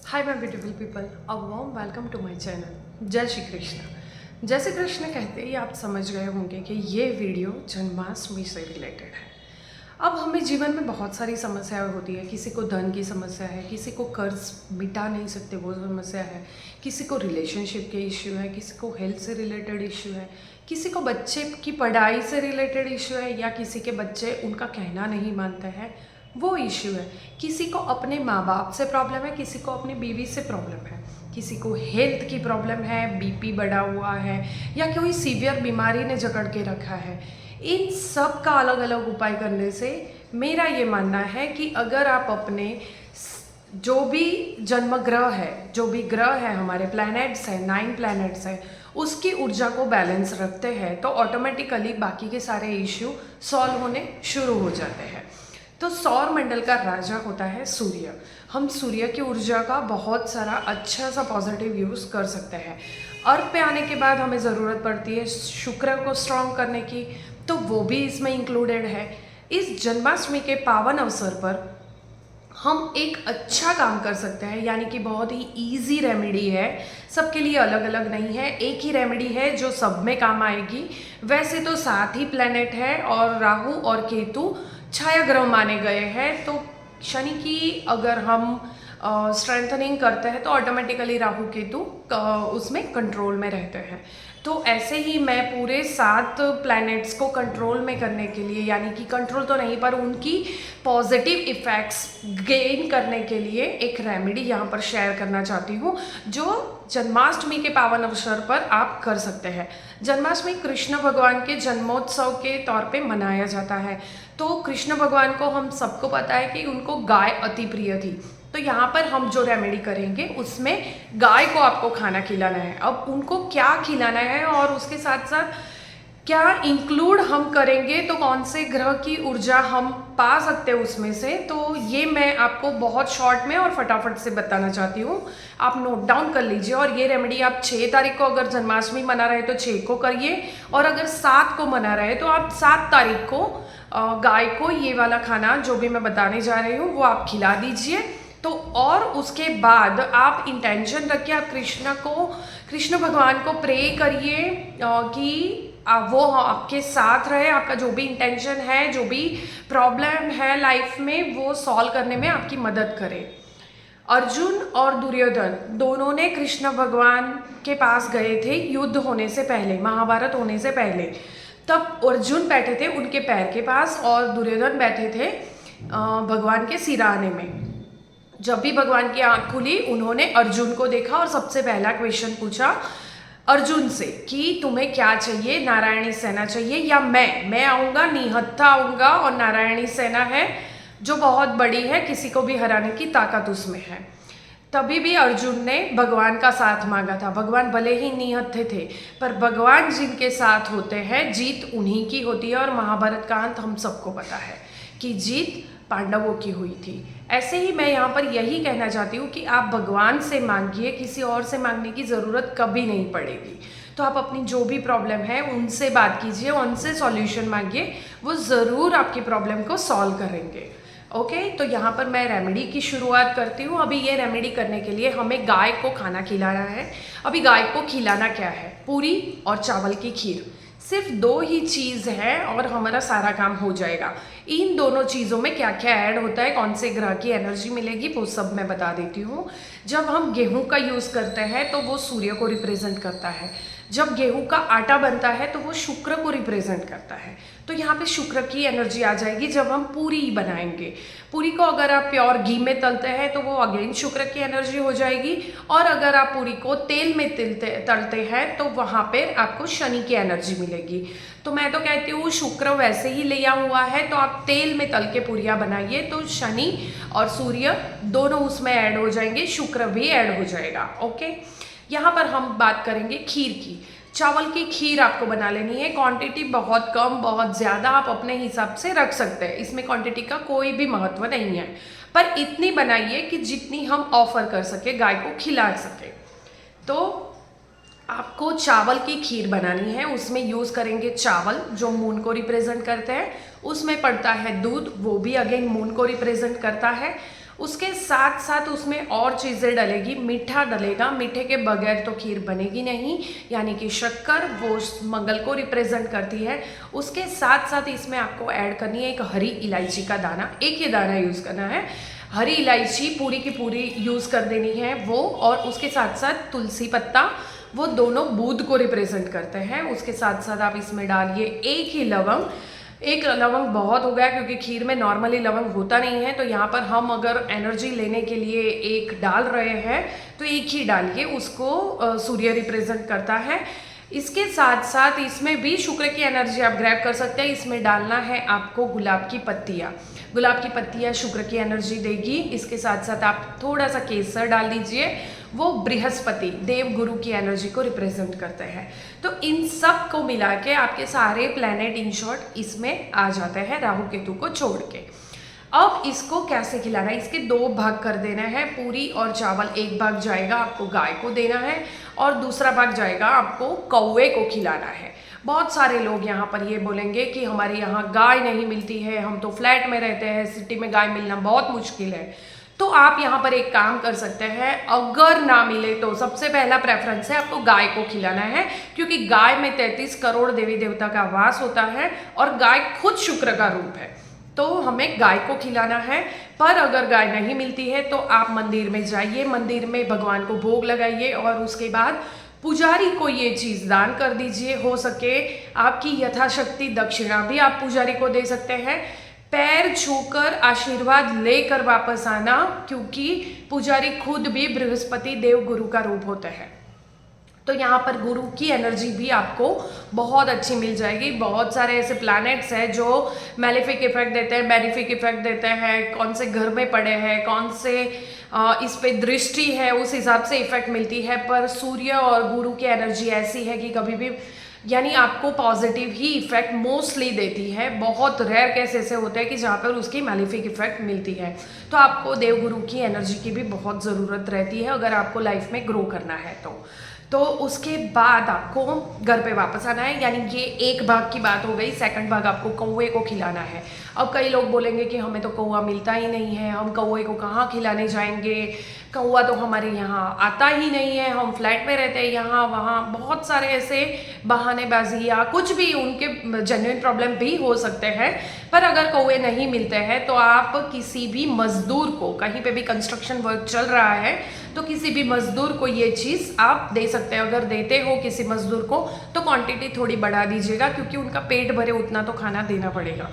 Hi my beautiful people, a warm welcome to my channel. जय श्री कृष्ण। जय श्री कृष्ण कहते ही आप समझ गए होंगे कि ये वीडियो जन्माष्टमी से रिलेटेड है। अब हमें जीवन में बहुत सारी समस्याएं होती है। किसी को धन की समस्या है, किसी को कर्ज मिटा नहीं सकते वो समस्या है, किसी को रिलेशनशिप के इश्यू है, किसी को हेल्थ से रिलेटेड इश्यू है, किसी को बच्चे की पढ़ाई से रिलेटेड इश्यू है, या किसी के बच्चे उनका कहना नहीं मानते हैं वो इश्यू है। किसी को अपने माँ बाप से प्रॉब्लम है, किसी को अपनी बीवी से प्रॉब्लम है, किसी को हेल्थ की प्रॉब्लम है, बीपी बढ़ा हुआ है, या कोई सीवियर बीमारी ने जकड़ के रखा है। इन सब का अलग अलग उपाय करने से मेरा ये मानना है कि अगर आप अपने जो भी जन्म ग्रह है, जो भी ग्रह है, हमारे प्लैनेट्स हैं, 9 प्लैनेट्स हैं, उसकी ऊर्जा को बैलेंस रखते हैं तो ऑटोमेटिकली बाकी के सारे इश्यू सॉल्व होने शुरू हो जाते हैं। तो सौर मंडल का राजा होता है सूर्य। हम सूर्य की ऊर्जा का बहुत सारा अच्छा सा पॉजिटिव यूज़ कर सकते हैं। अर्थ पे आने के बाद हमें ज़रूरत पड़ती है शुक्र को स्ट्रॉन्ग करने की, तो वो भी इसमें इंक्लूडेड है। इस जन्माष्टमी के पावन अवसर पर हम एक अच्छा काम कर सकते हैं, यानी कि बहुत ही इजी रेमेडी है, सबके लिए अलग अलग नहीं है, एक ही रेमेडी है जो सब में काम आएगी। वैसे तो 7 ही प्लैनेट है और राहु और केतु छाया ग्रह माने गए हैं, तो शनि की अगर हम स्ट्रेंथनिंग करते हैं तो ऑटोमेटिकली राहु केतु उसमें कंट्रोल में रहते हैं। तो ऐसे ही मैं पूरे 7 प्लैनेट्स को कंट्रोल में करने के लिए, यानी कि कंट्रोल तो नहीं पर उनकी पॉजिटिव इफ़ेक्ट्स गेन करने के लिए एक रेमेडी यहाँ पर शेयर करना चाहती हूँ जो जन्माष्टमी के पावन अवसर पर आप कर सकते हैं। जन्माष्टमी कृष्ण भगवान के जन्मोत्सव के तौर पे मनाया जाता है। तो कृष्ण भगवान को हम सबको पता है कि उनको गाय अति प्रिय थी। तो यहाँ पर हम जो रेमेडी करेंगे उसमें गाय को आपको खाना खिलाना है। अब उनको क्या खिलाना है और उसके साथ साथ क्या इंक्लूड हम करेंगे, तो कौन से ग्रह की ऊर्जा हम पा सकते हैं उसमें से, तो ये मैं आपको बहुत शॉर्ट में और फटाफट से बताना चाहती हूँ। आप नोट डाउन कर लीजिए। और ये रेमेडी आप 6 तारीख को अगर जन्माष्टमी मना रहे तो 6 को करिए, और अगर 7 को मना रहे तो आप 7 तारीख को गाय को ये वाला खाना जो भी मैं बताने जा रही हूँ वो आप खिला दीजिए। तो और उसके बाद आप इंटेंशन रखिए, आप कृष्ण भगवान को प्रे करिए कि वो आपके साथ रहे, आपका जो भी इंटेंशन है, जो भी प्रॉब्लम है लाइफ में वो सॉल्व करने में आपकी मदद करे। अर्जुन और दुर्योधन दोनों ने कृष्ण भगवान के पास गए थे युद्ध होने से पहले, महाभारत होने से पहले। तब अर्जुन बैठे थे उनके पैर के पास और दुर्योधन बैठे थे भगवान के सिरहाने में। जब भी भगवान की आंख खुली उन्होंने अर्जुन को देखा और सबसे पहला क्वेश्चन पूछा अर्जुन से कि तुम्हें क्या चाहिए, नारायणी सेना चाहिए या मैं आऊँगा, निहत्था आऊँगा, और नारायणी सेना है जो बहुत बड़ी है, किसी को भी हराने की ताकत उसमें है। तभी भी अर्जुन ने भगवान का साथ मांगा था। भगवान भले ही निहत्थे थे पर भगवान जिनके साथ होते हैं जीत उन्हीं की होती है, और महाभारत का अंत हम सबको पता है कि जीत पांडवों की हुई थी। ऐसे ही मैं यहाँ पर यही कहना चाहती हूँ कि आप भगवान से मांगिए, किसी और से मांगने की ज़रूरत कभी नहीं पड़ेगी। तो आप अपनी जो भी प्रॉब्लम है उनसे बात कीजिए, उनसे सॉल्यूशन मांगिए, वो ज़रूर आपकी प्रॉब्लम को सॉल्व करेंगे। ओके, तो यहाँ पर मैं रेमेडी की शुरुआत करती हूँ। अभी ये रेमेडी करने के लिए हमें गाय को खाना खिलाना है। अभी गाय को खिलाना क्या है, पूरी और चावल की खीर, सिर्फ 2 ही चीज़ है और हमारा सारा काम हो जाएगा। इन दोनों चीज़ों में क्या क्या ऐड होता है, कौन से ग्रह की एनर्जी मिलेगी, वो सब मैं बता देती हूँ। जब हम गेहूं का यूज़ करते हैं तो वो सूर्य को रिप्रेजेंट करता है। जब गेहूं का आटा बनता है तो वो शुक्र को रिप्रेजेंट करता है। तो यहाँ पे शुक्र की एनर्जी आ जाएगी जब हम पूरी बनाएंगे। पूरी को अगर आप प्योर घी में तलते हैं तो वो अगेन शुक्र की एनर्जी हो जाएगी, और अगर आप पूरी को तेल में तलते हैं तो वहाँ पे आपको शनि की एनर्जी मिलेगी। तो मैं तो कहती हूँ शुक्र वैसे ही लिया हुआ है तो आप तेल में तल के पूरियाँ बनाइए, तो शनि और सूर्य दोनों उसमें ऐड हो जाएंगे, शुक्र भी ऐड हो जाएगा। ओके, यहाँ पर हम बात करेंगे खीर की। चावल की खीर आपको बना लेनी है। क्वांटिटी बहुत कम बहुत ज़्यादा आप अपने हिसाब से रख सकते हैं, इसमें क्वांटिटी का कोई भी महत्व नहीं है, पर इतनी बनाइए कि जितनी हम ऑफर कर सके, गाय को खिला सके। तो आपको चावल की खीर बनानी है। उसमें यूज़ करेंगे चावल जो मून को रिप्रेजेंट करते हैं, उसमें पड़ता है दूध, वो भी अगेन मून को रिप्रेजेंट करता है, उसके साथ साथ उसमें और चीज़ें डलेगी, मीठा डलेगा, मीठे के बगैर तो खीर बनेगी नहीं, यानी कि शक्कर वो मंगल को रिप्रेजेंट करती है। उसके साथ साथ इसमें आपको ऐड करनी है एक हरी इलायची का दाना, एक ही दाना यूज़ करना है। हरी इलायची पूरी की पूरी यूज़ कर देनी है वो, और उसके साथ साथ तुलसी पत्ता, वो दोनों बुध को रिप्रेजेंट करते हैं। उसके साथ साथ आप इसमें डालिए एक ही लवंग। एक लवंग बहुत हो गया क्योंकि खीर में नॉर्मली लवंग होता नहीं है, तो यहाँ पर हम अगर एनर्जी लेने के लिए एक डाल रहे हैं तो एक ही डालिए, उसको सूर्य रिप्रेजेंट करता है। इसके साथ साथ इसमें भी शुक्र की एनर्जी आप ग्रैब कर सकते हैं। इसमें डालना है आपको गुलाब की पत्तियाँ। गुलाब की पत्तियाँ शुक्र की एनर्जी देगी। इसके साथ साथ आप थोड़ा सा केसर डाल दीजिए, वो बृहस्पति देव गुरु की एनर्जी को रिप्रेजेंट करते हैं। तो इन सब को मिला के आपके सारे प्लैनेट इन शॉर्ट इसमें आ जाते हैं, राहु केतु को छोड़ के। अब इसको कैसे खिलाना है, इसके दो भाग कर देना है। पूरी और चावल एक भाग जाएगा आपको गाय को देना है, और दूसरा भाग जाएगा आपको कौवे को खिलाना है। बहुत सारे लोग यहाँ पर ये बोलेंगे कि हमारे यहाँ गाय नहीं मिलती है, हम तो फ्लैट में रहते हैं, सिटी में गाय मिलना बहुत मुश्किल है। तो आप यहाँ पर एक काम कर सकते हैं, अगर ना मिले तो सबसे पहला प्रेफरेंस है आपको गाय को खिलाना है, क्योंकि गाय में 33 करोड़ देवी देवता का वास होता है और गाय खुद शुक्र का रूप है, तो हमें गाय को खिलाना है। पर अगर गाय नहीं मिलती है तो आप मंदिर में जाइए, मंदिर में भगवान को भोग लगाइए और उसके बाद पुजारी को ये चीज़ दान कर दीजिए। हो सके आपकी यथाशक्ति दक्षिणा भी आप पुजारी को दे सकते हैं। पैर छूकर आशीर्वाद लेकर वापस आना, क्योंकि पुजारी खुद भी बृहस्पति देव गुरु का रूप होता है। तो यहाँ पर गुरु की एनर्जी भी आपको बहुत अच्छी मिल जाएगी। बहुत सारे ऐसे प्लैनेट्स हैं जो मैलेफिक इफेक्ट देते हैं, बेनिफिक इफेक्ट देते हैं, कौन से घर में पड़े हैं, कौन से इस पे दृष्टि है, उस हिसाब से इफेक्ट मिलती है। पर सूर्य और गुरु की एनर्जी ऐसी है कि कभी भी यानी आपको पॉजिटिव ही इफेक्ट मोस्टली देती है। बहुत रेयर केस ऐसे होते हैं कि जहाँ पर उसकी मैलिफिक इफेक्ट मिलती है। तो आपको देवगुरु की एनर्जी की भी बहुत ज़रूरत रहती है अगर आपको लाइफ में ग्रो करना है तो उसके बाद आपको घर पे वापस आना है। यानी ये एक भाग की बात हो गई। सेकंड भाग आपको कौवे को खिलाना है। अब कई लोग बोलेंगे कि हमें तो कौवा मिलता ही नहीं है, हम कौवे को कहाँ खिलाने जाएंगे, कौवा तो हमारे यहाँ आता ही नहीं है, हम फ्लैट में रहते हैं, यहाँ वहाँ बहुत सारे ऐसे बहानेबाजी या कुछ भी उनके जेन्युइन प्रॉब्लम भी हो सकते हैं। पर अगर कौवे नहीं मिलते हैं तो आप किसी भी मजदूर को, कहीं पे भी कंस्ट्रक्शन वर्क चल रहा है तो किसी भी मजदूर को ये चीज़ आप दे सकते हैं। अगर देते हो किसी मजदूर को तो क्वांटिटी थोड़ी बढ़ा दीजिएगा, क्योंकि उनका पेट भरे उतना तो खाना देना पड़ेगा।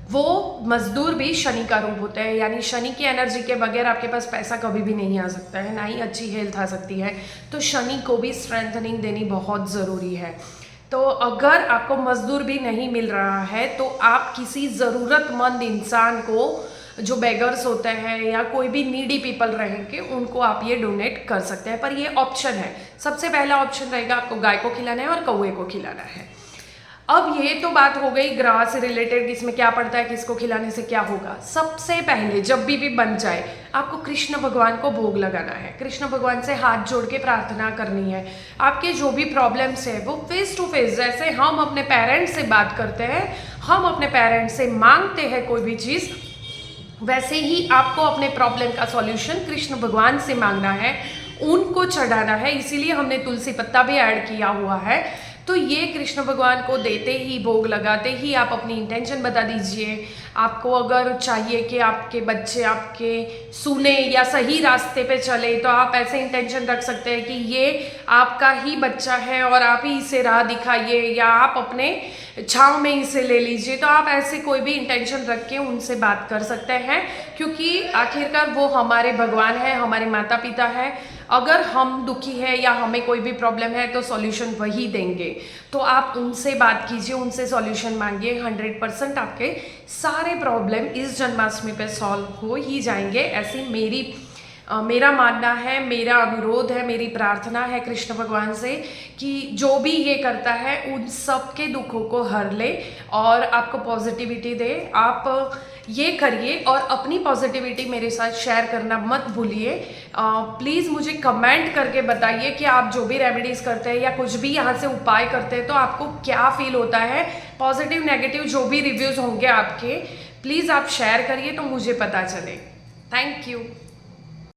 वो मजदूर भी शनि का रूप होता है, यानी शनि की एनर्जी के बगैर आपके पास पैसा कभी भी नहीं आ सकता है, ना ही अच्छी हेल्थ आ सकती है। तो शनि को भी स्ट्रेंथनिंग देनी बहुत ज़रूरी है। तो अगर आपको मजदूर भी नहीं मिल रहा है तो आप किसी ज़रूरतमंद इंसान को, जो बेगर्स होते हैं या कोई भी नीडी पीपल रहेंगे, उनको आप ये डोनेट कर सकते हैं। पर ये ऑप्शन है, सबसे पहला ऑप्शन रहेगा आपको गाय को खिलाना है और कौवे को खिलाना है। अब ये तो बात हो गई ग्रह से रिलेटेड, इसमें क्या पड़ता है, किसको खिलाने से क्या होगा। सबसे पहले जब भी बन जाए आपको कृष्ण भगवान को भोग लगाना है। कृष्ण भगवान से हाथ जोड़ के प्रार्थना करनी है। आपके जो भी प्रॉब्लम्स है वो फेस टू फेस, जैसे हम अपने पेरेंट्स से बात करते हैं, हम अपने पेरेंट्स से मांगते हैं कोई भी चीज़, वैसे ही आपको अपने प्रॉब्लम का सॉल्यूशन कृष्ण भगवान से मांगना है, उनको चढ़ाना है। इसीलिए हमने तुलसी पत्ता भी ऐड किया हुआ है। तो ये कृष्ण भगवान को देते ही, भोग लगाते ही आप अपनी इंटेंशन बता दीजिए। आपको अगर चाहिए कि आपके बच्चे आपके सुने या सही रास्ते पे चले, तो आप ऐसे इंटेंशन रख सकते हैं कि ये आपका ही बच्चा है और आप ही इसे राह दिखाइए, या आप अपने छाँव में इसे ले लीजिए। तो आप ऐसे कोई भी इंटेंशन रख के उनसे बात कर सकते हैं, क्योंकि आखिरकार वो हमारे भगवान है, हमारे माता पिता है। अगर हम दुखी है या हमें कोई भी प्रॉब्लम है तो सॉल्यूशन वही देंगे। तो आप उनसे बात कीजिए, उनसे सॉल्यूशन मांगिए। 100% आपके सारे प्रॉब्लम इस जन्माष्टमी पे सॉल्व हो ही जाएंगे, ऐसी मेरा मानना है, मेरा अनुरोध है, मेरी प्रार्थना है कृष्ण भगवान से कि जो भी ये करता है उन सब के दुखों को हर ले और आपको पॉजिटिविटी दे। आप ये करिए और अपनी पॉजिटिविटी मेरे साथ शेयर करना मत भूलिए। प्लीज़ मुझे कमेंट करके बताइए कि आप जो भी रेमेडीज़ करते हैं या कुछ भी यहाँ से उपाय करते हैं तो आपको क्या फील होता है। पॉजिटिव नेगेटिव जो भी रिव्यूज़ होंगे आपके, प्लीज़ आप शेयर करिए तो मुझे पता चले। Thank you.